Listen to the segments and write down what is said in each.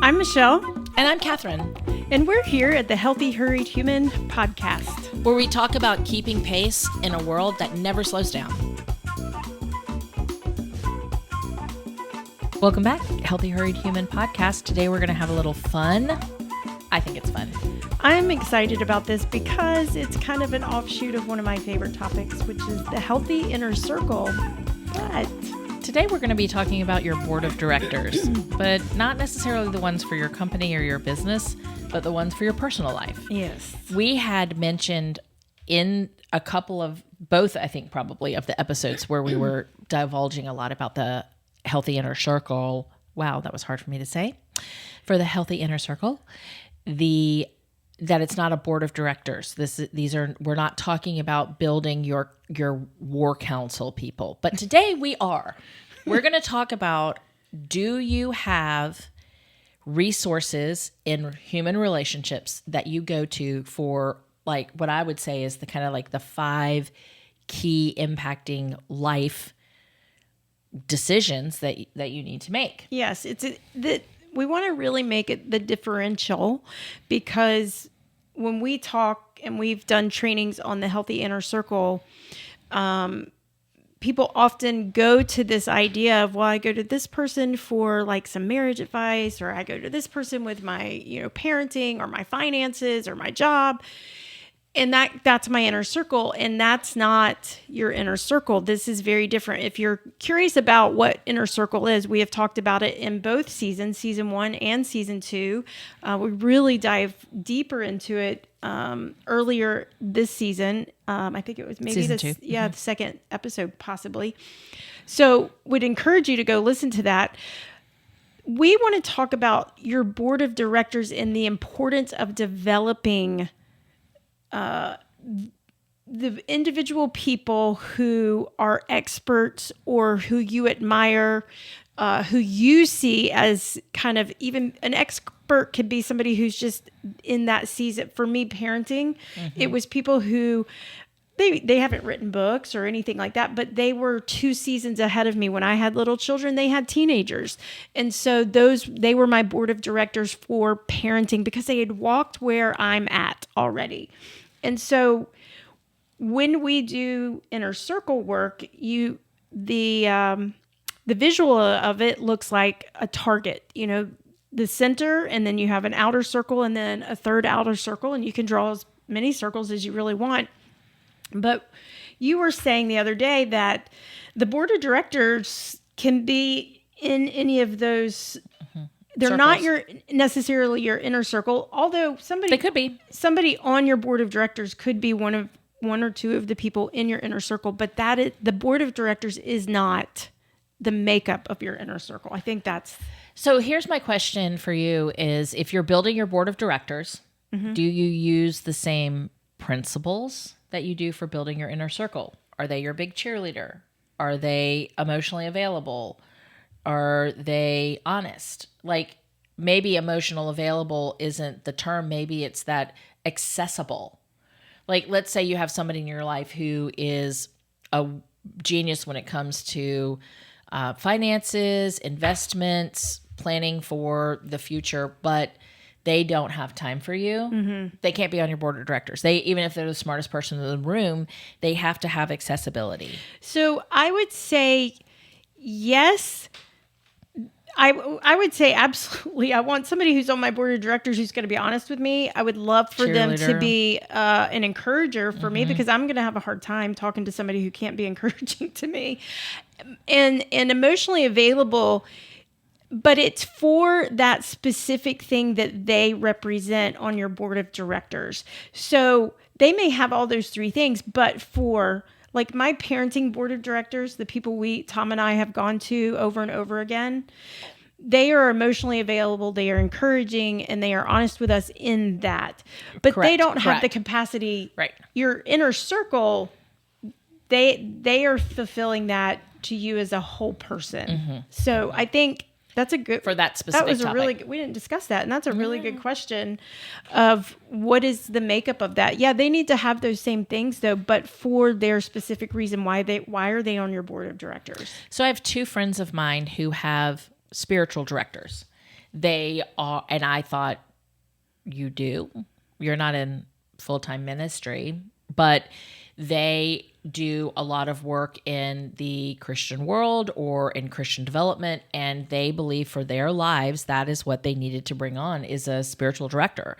I'm Michelle. And I'm Katherine. And we're here at the Healthy Hurried Human podcast, where we talk about keeping pace in a world that never slows down. Welcome back, Healthy Hurried Human podcast. Today we're going to have a little fun. I think it's fun. I'm excited about this because it's kind of an offshoot of one of my favorite topics, which is the healthy inner circle. But today we're going to be talking about your board of directors, but not necessarily the ones for your company or your business, but the ones for your personal life. Yes. We had mentioned in a couple of, both I think probably of the episodes where we were divulging a lot about the healthy inner circle. Wow, that was hard for me to say. For the healthy inner circle, that it's not a board of directors. We're not talking about building your war council people. But today we are. We're going to talk about, do you have resources in human relationships that you go to for, like, what I would say is the kind of like the 5 key impacting life decisions that you need to make? Yes, we want to really make it the differential, because when we talk and we've done trainings on the healthy inner circle, people often go to this idea of, well, I go to this person for like some marriage advice, or I go to this person with my, parenting or my finances or my job. And that's my inner circle, and that's not your inner circle. This is very different. If you're curious about what inner circle is, we have talked about it in both seasons, season 1 and season 2. We really dive deeper into it earlier this season. I think it was maybe season 2. The second episode possibly. So would encourage you to go listen to that. We want to talk about your board of directors and the importance of developing the individual people who are experts or who you admire, who you see as kind of, even an expert could be somebody who's just in that season. For me, parenting, it was people who they haven't written books or anything like that, but they were 2 seasons ahead of me. When I had little children, they had teenagers. And so they were my board of directors for parenting, because they had walked where I'm at already. And so when we do inner circle work, the visual of it looks like a target, the center, and then you have an outer circle and then a third outer circle, and you can draw as many circles as you really want. But you were saying the other day that the board of directors can be in any of those. They're circles. Not necessarily your inner circle, although they could be. Somebody on your board of directors could be one or two of the people in your inner circle, but the board of directors is not the makeup of your inner circle. I think that's. So here's my question for you is, if you're building your board of directors, do you use the same principles that you do for building your inner circle? Are they your big cheerleader? Are they emotionally available? Are they honest? Like, maybe emotional available isn't the term. Maybe it's that accessible. Like, let's say you have somebody in your life who is a genius when it comes to finances, investments, planning for the future, but they don't have time for you. They can't be on your board of directors. Even if they're the smartest person in the room, they have to have accessibility. So I would say yes. I would say absolutely. I want somebody who's on my board of directors who's going to be honest with me. I would love for them to be an encourager for me, because I'm going to have a hard time talking to somebody who can't be encouraging to me. And emotionally available, but it's for that specific thing that they represent on your board of directors. So they may have all those 3 things, but for like my parenting board of directors, the people Tom and I have gone to over and over again, they are emotionally available, they are encouraging, and they are honest with us in that. But they don't have the capacity. Right. Your inner circle, they are fulfilling that to you as a whole person. So I think that's a good, for that specific topic. Really, we didn't discuss that. And that's a really good question of what is the makeup of that? Yeah, they need to have those same things though, but for their specific reason, why are they on your board of directors? So I have 2 friends of mine who have spiritual directors. They are, and I thought, you do? You're not in full-time ministry, but they do a lot of work in the Christian world or in Christian development, and they believe for their lives that is what they needed to bring on, is a spiritual director.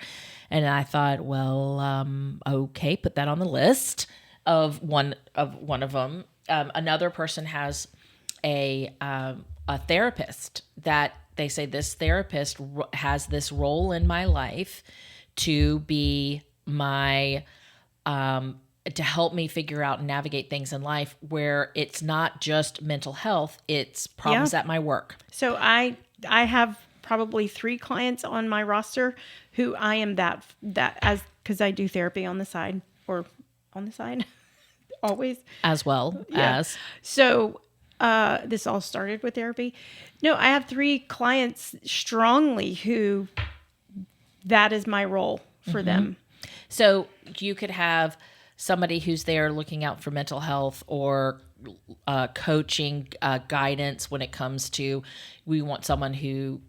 And I thought, well, okay, put that on the list of one of them. Another person has a therapist that they say, this therapist has this role in my life to be my to help me figure out and navigate things in life, where it's not just mental health, it's problems at my work. So I have probably 3 clients on my roster who I am that as, because I do therapy on the side, always As well as. So this all started with therapy. No, I have 3 clients strongly who that is my role for them. So you could have somebody who's there looking out for mental health or coaching, guidance when it comes to, we want someone who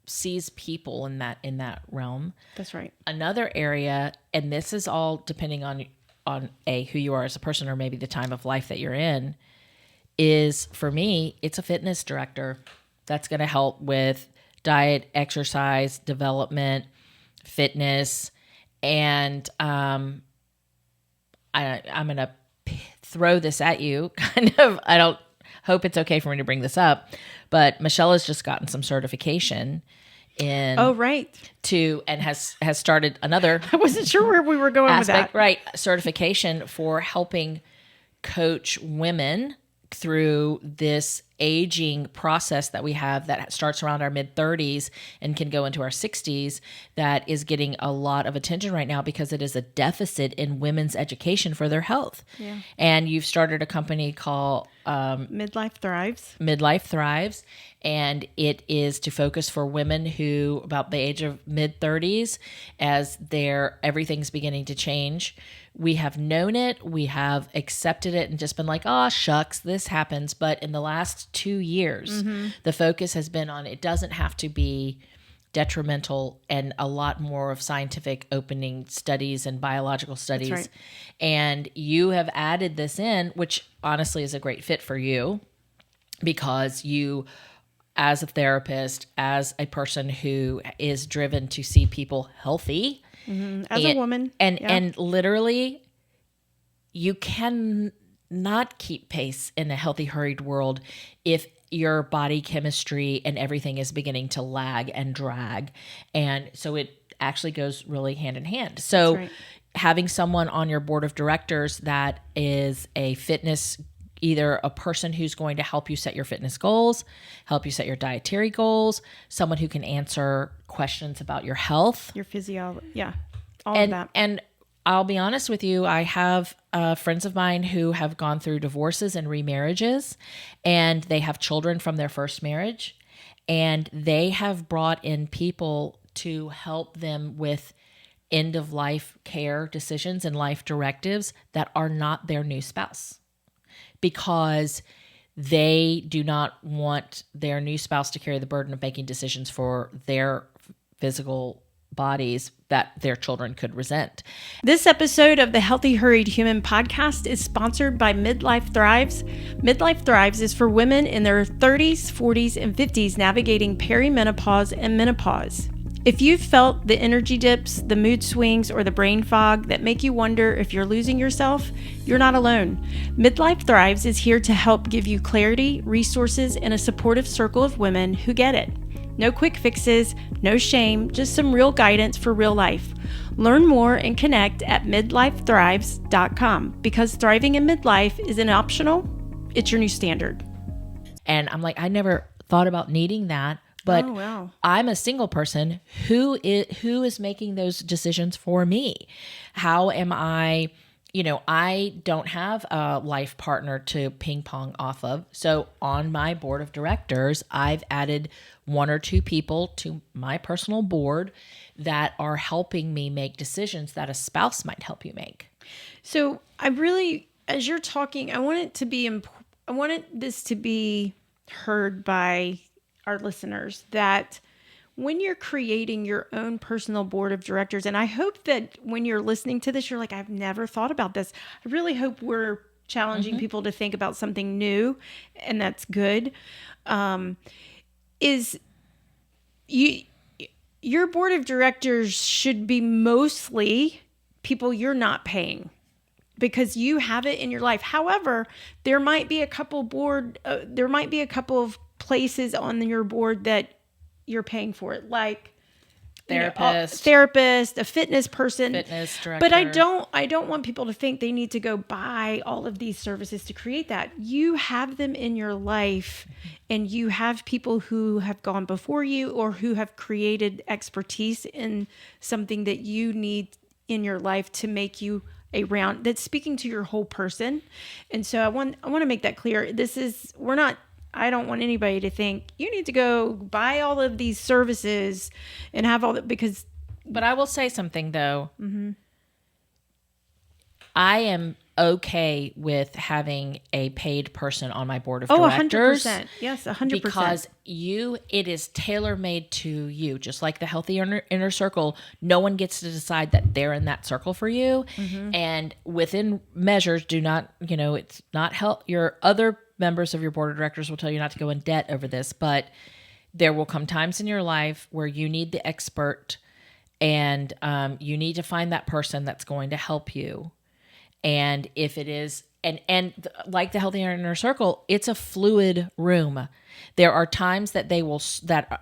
sees people in that realm. That's right. Another area, and this is all depending on who you are as a person or maybe the time of life that you're in, is, for me, it's a fitness director that's going to help with diet, exercise, development, fitness, and I'm going to throw this at you, kind of. I don't hope it's okay for me to bring this up, but Michelle has just gotten some certification in. Oh, right. And has started another. I wasn't sure where we were going aspect, with that. Right. Certification for helping coach women through this aging process that we have that starts around our mid-30s and can go into our 60s, that is getting a lot of attention right now because it is a deficit in women's education for their health. Yeah. And you've started a company called Midlife Thrives. Midlife Thrives, and it is to focus for women who about the age of mid-30s, as everything's beginning to change. We have known it, we have accepted it, and just been like, oh, shucks, this happens. But in the last 2 years, the focus has been on, it doesn't have to be detrimental, and a lot more of scientific opening studies and biological studies. That's right. And you have added this in, which honestly is a great fit for you, because you, as a therapist, as a person who is driven to see people healthy, as a woman, and literally, you can not keep pace in a healthy, hurried world if your body chemistry and everything is beginning to lag and drag. And so it actually goes really hand in hand. So right. Having someone on your board of directors that is a fitness, either a person who's going to help you set your fitness goals, help you set your dietary goals, someone who can answer questions about your health, your physiology, all of that. And I'll be honest with you, I have friends of mine who have gone through divorces and remarriages, and they have children from their first marriage, and they have brought in people to help them with end-of-life care decisions and life directives that are not their new spouse, because they do not want their new spouse to carry the burden of making decisions for their physical bodies that their children could resent. This episode of the Healthy Hurried Human podcast is sponsored by Midlife Thrives. Midlife Thrives is for women in their 30s, 40s, and 50s navigating perimenopause and menopause. If you've felt the energy dips, the mood swings, or the brain fog that make you wonder if you're losing yourself, you're not alone. Midlife Thrives is here to help give you clarity, resources, and a supportive circle of women who get it. No quick fixes, no shame, just some real guidance for real life. Learn more and connect at midlifethrives.com, because thriving in midlife isn't optional, it's your new standard. And I'm like, I never thought about needing that, but I'm a single person who is making those decisions for me. How am I? I don't have a life partner to ping pong off of. So on my board of directors, I've added 1 or 2 people to my personal board that are helping me make decisions that a spouse might help you make. So I really, as you're talking, I want this to be heard by our listeners, that when you're creating your own personal board of directors, and I hope that when you're listening to this, you're like, I've never thought about this. I really hope we're challenging people to think about something new, and that's good. Is you your board of directors should be mostly people you're not paying, because you have it in your life. However, there might be a couple of places on your board that you're paying for it, like therapist, a fitness person, fitness director. But I don't want people to think they need to go buy all of these services to create that. You have them in your life, and you have people who have gone before you or who have created expertise in something that you need in your life to make you that's speaking to your whole person. And so I want to make that clear. I don't want anybody to think you need to go buy all of these services and have all that, because. But I will say something though. Mm-hmm. I am okay with having a paid person on my board of directors. 100%. Yes, 100%. Because it is tailor-made to you. Just like the healthy inner circle, no one gets to decide that they're in that circle for you. Mm-hmm. And within measures, do not, it's not help. Your other members of your board of directors will tell you not to go in debt over this, but there will come times in your life where you need the expert, and you need to find that person that's going to help you. And if it is, and like the healthy inner circle, it's a fluid room. There are times that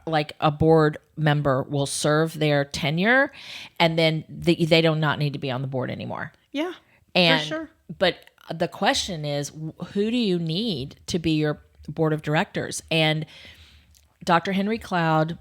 like a board member will serve their tenure, and then they do not need to be on the board anymore. Yeah, for sure. But the question is, who do you need to be your board of directors? And Dr. Henry Cloud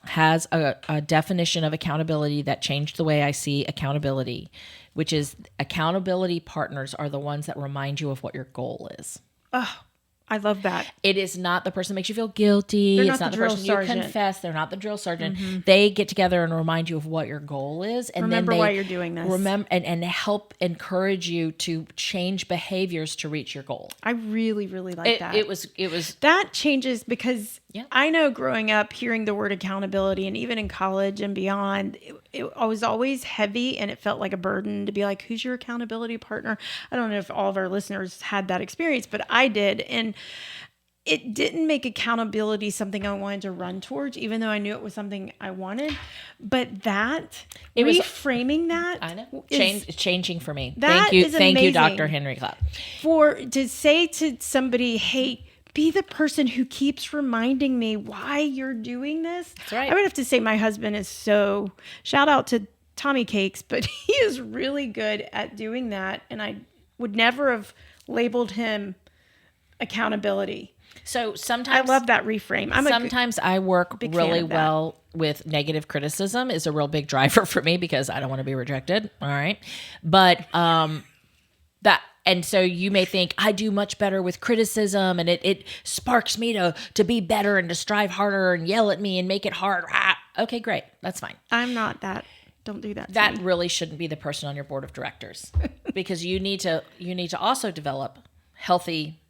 has a definition of accountability that changed the way I see accountability, which is accountability partners are the ones that remind you of what your goal is. Oh, I love that. It is not the person that makes you feel guilty. They're it's not the person sergeant. You confess. They're not the drill sergeant. Mm-hmm. They get together and remind you of what your goal is. And remember then why you're doing this. Remember and help encourage you to change behaviors to reach your goal. I really, really like that. It was that changes, because I know growing up hearing the word accountability, and even in college and beyond, it was always heavy, and it felt like a burden to be like, who's your accountability partner? I don't know if all of our listeners had that experience, but I did. And it didn't make accountability something I wanted to run towards, even though I knew it was something I wanted. But reframing that, I know, changing for me. Thank you, Dr. Henry Cloud. To say to somebody, hey, be the person who keeps reminding me why you're doing this. That's right. I would have to say my husband is shout out to Tommy Cakes, but he is really good at doing that. And I would never have labeled him accountability. So sometimes I love that reframe. I work really well with negative criticism is a real big driver for me, because I don't want to be rejected. All right. But and so you may think I do much better with criticism, and it sparks me to be better and to strive harder and yell at me and make it hard. Okay, great. That's fine. I'm not that. Don't do that. That really shouldn't be the person on your board of directors, because you need to also develop healthy,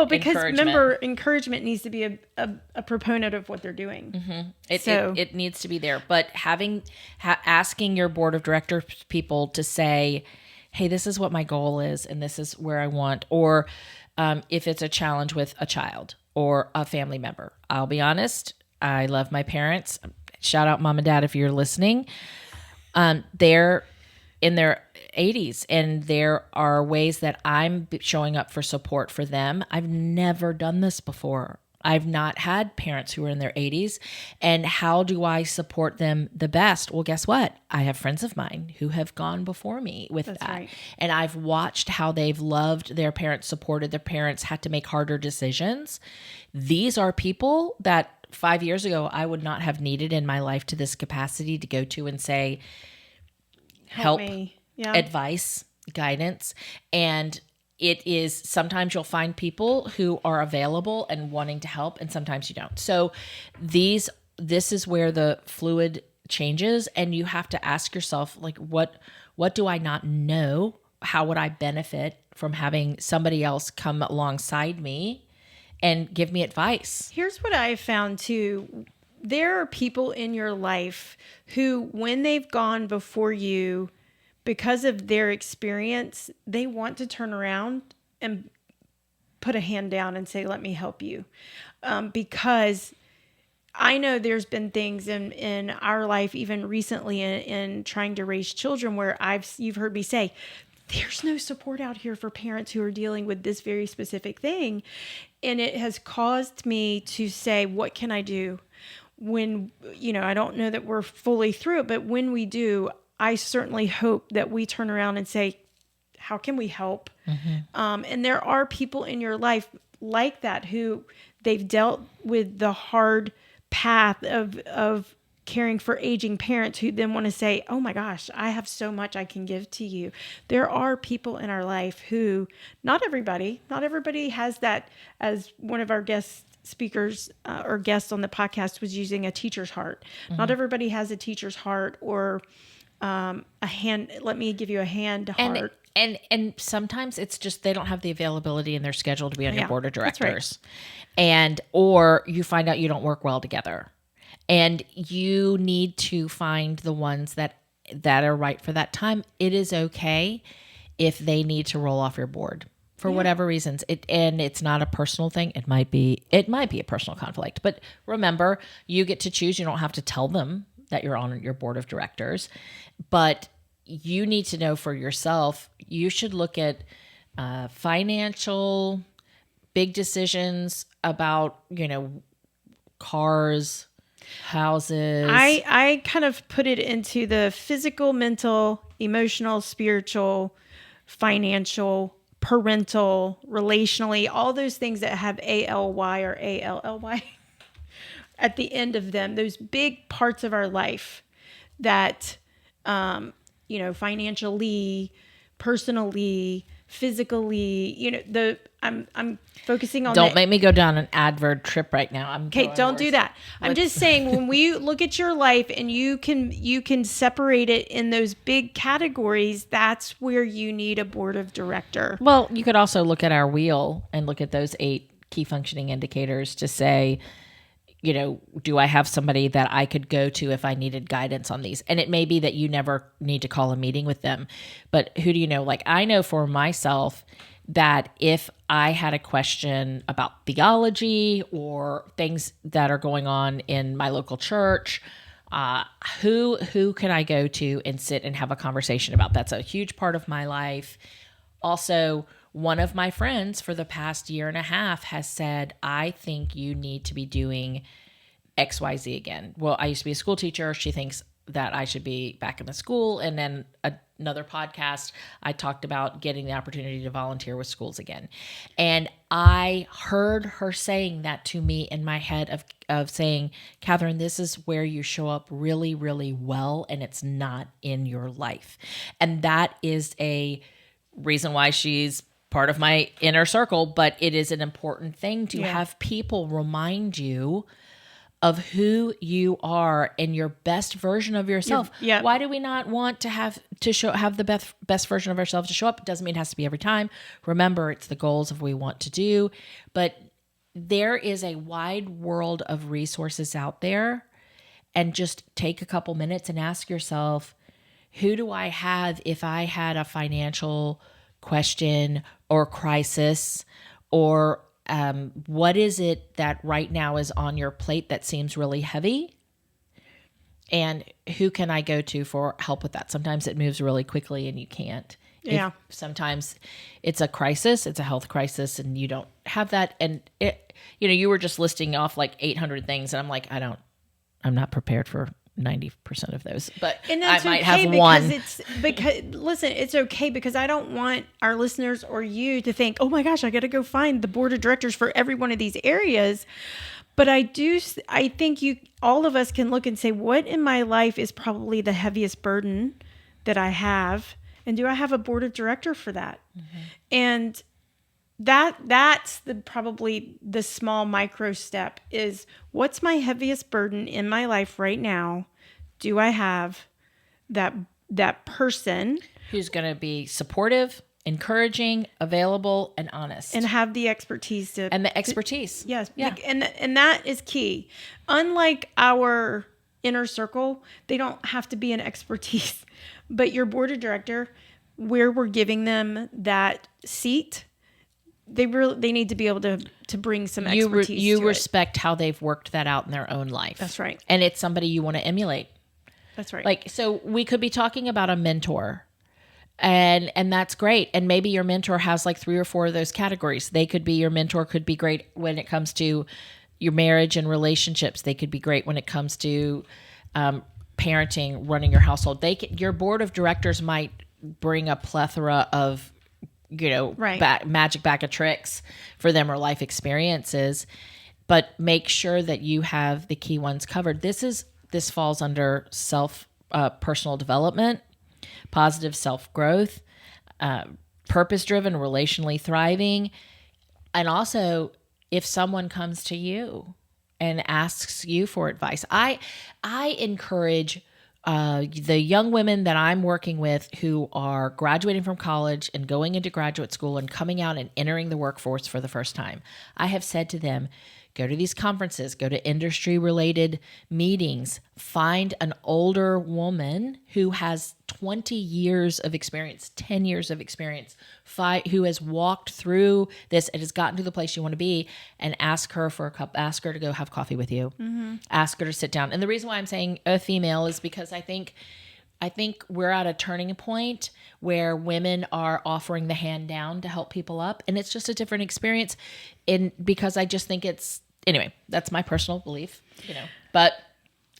because remember, encouragement needs to be a proponent of what they're doing. Mm-hmm. It needs to be there. But asking your board of directors people to say, hey, this is what my goal is, and this is where I want, or if it's a challenge with a child or a family member. I'll be honest, I love my parents. Shout out mom and dad if you're listening. They're in their 80s, and there are ways that I'm showing up for support for them. I've never done this before. I've not had parents who are in their 80s. And how do I support them the best? Well, guess what? I have friends of mine who have gone before me with that. Right. And I've watched how they've loved their parents, supported their parents, had to make harder decisions. These are people that 5 years ago I would not have needed in my life to this capacity to go to and say, help me. Advice, guidance. And it is sometimes you'll find people who are available and wanting to help, and sometimes you don't. So this is where the fluid changes, and you have to ask yourself, what do I not know? How would I benefit from having somebody else come alongside me and give me advice? Here's what I found too. there are people in your life who, when they've gone before you, because of their experience, they want to turn around and put a hand down and say, let me help you. Because I know there's been things in our life, even recently in trying to raise children, where you've heard me say, there's no support out here for parents who are dealing with this very specific thing. And it has caused me to say, what can I do? When, I don't know that we're fully through it, but when we do, I certainly hope that we turn around and say, how can we help? And there are people in your life like that who they've dealt with the hard path of caring for aging parents who then want to say, oh my gosh, I have so much I can give to you. There are people in our life who, not everybody has that, as one of our guest speakers or guests on the podcast was using, a teacher's heart. Not everybody has a teacher's heart or a hand, let me give you a hand heart. And sometimes it's just they don't have the availability in their schedule to be on your board of directors. Right. Or you find out you don't work well together. And you need to find the ones that are right for that time. It is okay if they need to roll off your board for whatever reasons. And it's not a personal thing. It might be a personal conflict. But remember, you get to choose. You don't have to tell them that you're on your board of directors. But you need to know for yourself, you should look at financial, big decisions about, cars, houses. I kind of put it into the physical, mental, emotional, spiritual, financial, parental, relationally, all those things that have ALY or ALLY at the end of them, those big parts of our life that, financially, personally, physically, I'm focusing on. Don't make me go down an adverb trip right now. Okay, don't do that. I'm just saying, when we look at your life and you can separate it in those big categories, that's where you need a board of director. Well, you could also look at our wheel and look at those 8 key functioning indicators to say, do I have somebody that I could go to if I needed guidance on these? And it may be that you never need to call a meeting with them, but who do you know? Like, I know for myself that if I had a question about theology or things that are going on in my local church, who can I go to and sit and have a conversation about? That's a huge part of my life. Also, one of my friends for the past year and a half has said, I think you need to be doing XYZ again. Well, I used to be a school teacher. She thinks that I should be back in the school. And then another podcast, I talked about getting the opportunity to volunteer with schools again. And I heard her saying that to me in my head of saying, Katherine, this is where you show up really, really well, and it's not in your life. And that is a reason why she's part of my inner circle, but it is an important thing to have people remind you of who you are and your best version of yourself. Why do we not want to have the best version of ourselves to show up? It doesn't mean it has to be every time. Remember, it's the goals of what we want to do, but there is a wide world of resources out there, and just take a couple minutes and ask yourself, who do I have if I had a financial question or crisis, or what is it that right now is on your plate that seems really heavy? And who can I go to for help with that? Sometimes it moves really quickly and you can't. Yeah. Sometimes it's a crisis, it's a health crisis, and you don't have that. And you were just listing off like 800 things, and I'm like, I'm not prepared for 90% of those, but I might have one. Listen, it's okay, because I don't want our listeners or you to think, oh my gosh, I got to go find the board of directors for every one of these areas. But I think all of us can look and say, what in my life is probably the heaviest burden that I have? And do I have a board of director for that? Mm-hmm. And that's probably the small micro step is, what's my heaviest burden in my life right now? Do I have that person who's going to be supportive encouraging, available, and honest. And have the expertise to... And the expertise. Yes. Yeah. And that is key. Unlike our inner circle, they don't have to be an expertise. But your board of director, where we're giving them that seat, they need to be able to bring some expertise you to respect how they've worked that out in their own life. That's right. And it's somebody you want to emulate. That's right. Like, so we could be talking about a mentor, and that's great. And maybe your mentor has like 3 or 4 of those categories. Your mentor could be great when it comes to your marriage and relationships. They could be great when it comes to parenting, running your household. Your board of directors might bring a plethora of, magic bag of tricks for them or life experiences, but make sure that you have the key ones covered. This falls under personal development, positive self-growth, purpose-driven, relationally thriving. And also, if someone comes to you and asks you for advice, I encourage the young women that I'm working with who are graduating from college and going into graduate school and coming out and entering the workforce for the first time. I have said to them, go to these conferences, go to industry-related meetings, find an older woman who has 20 years of experience, 10 years of experience, who has walked through this and has gotten to the place you want to be, and ask her to go have coffee with you. Mm-hmm. Ask her to sit down. And the reason why I'm saying a female is because I think we're at a turning point where women are offering the hand down to help people up. And it's just a different experience because I just think anyway, that's my personal belief, but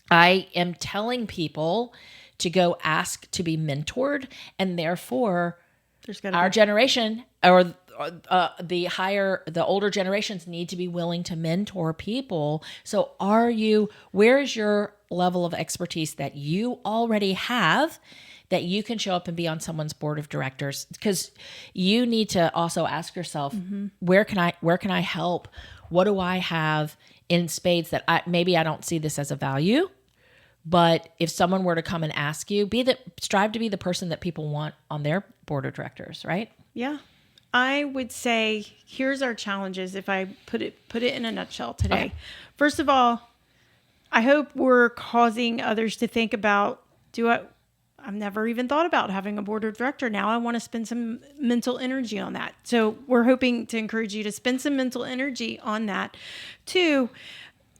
I am telling people to go ask to be mentored, and therefore our generation or the older generations need to be willing to mentor people. So where is your level of expertise that you already have that you can show up and be on someone's board of directors? Because you need to also ask yourself, mm-hmm. where can I help? What do I have in spades that I don't see this as a value? But if someone were to come and ask you, strive to be the person that people want on their board of directors, right? Yeah. I would say, here's our challenges if I put it in a nutshell today. Okay. First of all, I hope we're causing others to think about, I've never even thought about having a board of director. Now I want to spend some mental energy on that. So we're hoping to encourage you to spend some mental energy on that. 2,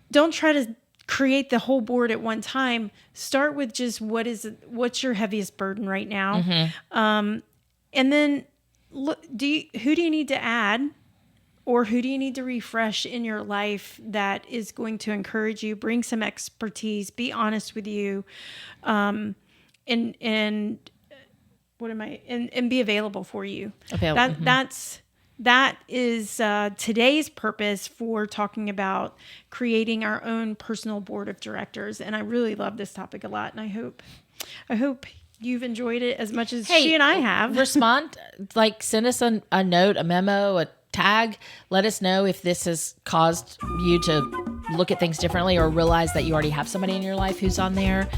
don't try to create the whole board at one time. Start with just what's your heaviest burden right now. Mm-hmm. And then look, who do you need to add, or who do you need to refresh in your life that is going to encourage you, bring some expertise, be honest with you, and be available for you. That is today's purpose for talking about creating our own personal board of directors. And I really love this topic a lot. And I hope you've enjoyed it as much as she and I have. Respond, send us a note, a memo, a tag. Let us know if this has caused you to look at things differently or realize that you already have somebody in your life who's on there.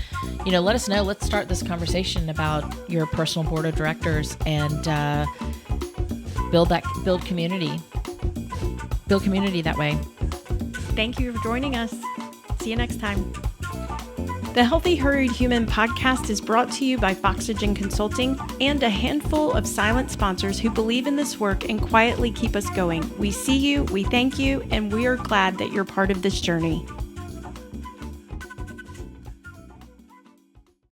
Let us know. Let's start this conversation about your personal board of directors and build community. Build community that way. Thank you for joining us. See you next time. The Healthy Hurried Human podcast is brought to you by Foxygen Consulting and a handful of silent sponsors who believe in this work and quietly keep us going. We see you, we thank you, and we are glad that you're part of this journey.